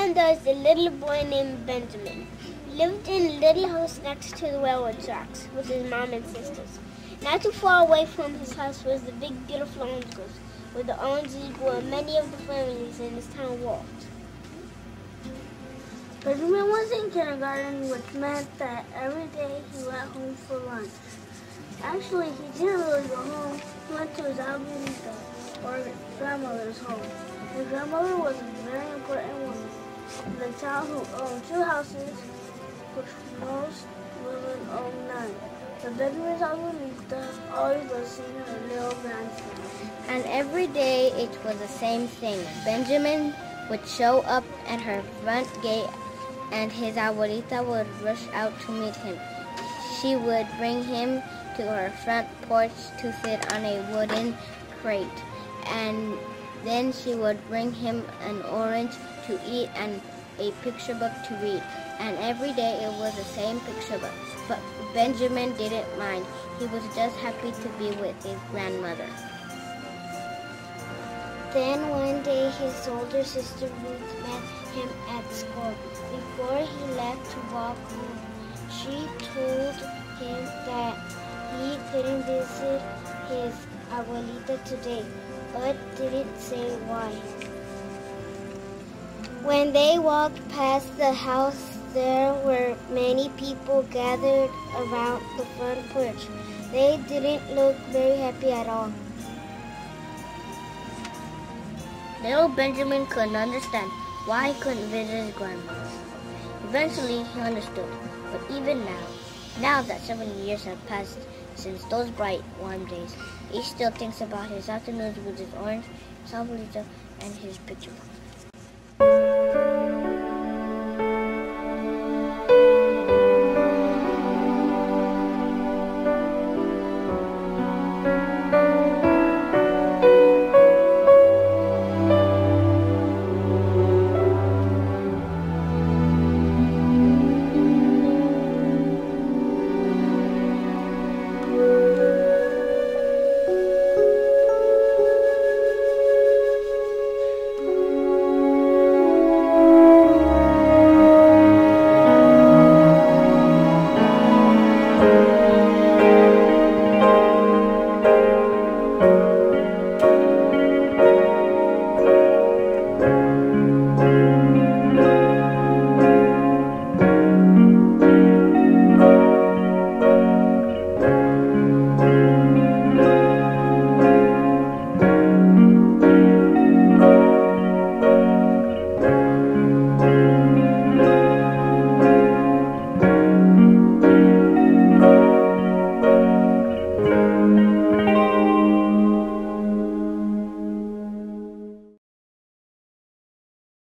one there was a little boy named Benjamin. He lived in a little house next to the railroad tracks with his mom and sisters. Not too far away from his house was the big, beautiful orange grove, where the oranges were many of the families in his town walked. Benjamin was in kindergarten, which meant that every day he went home for lunch. Actually, he didn't really go home. He went to his Abuelita, or grandmother's home. His grandmother was a very important woman in the town who owned 2 houses, which most women owned 9. But Benjamin's Abuelita always was seeing her little grandson. And every day it was the same thing. Benjamin would show up at her front gate and his Abuelita would rush out to meet him. She would bring him to her front porch to sit on a wooden crate, and then she would bring him an orange to eat and a picture book to read. And every day it was the same picture book. But Benjamin didn't mind. He was just happy to be with his grandmother. Then one day his older sister Ruth met him at school. Before he left to walk home, she told him that he couldn't visit his Abuelita today, but didn't say why. When they walked past the house, there were many people gathered around the front porch. They didn't look very happy at all. Little Benjamin couldn't understand why he couldn't visit his grandmother. Eventually, he understood, but even now that 7 years have passed since those bright, warm days, he still thinks about his afternoons with his orange, his Abuelita, and his picture book.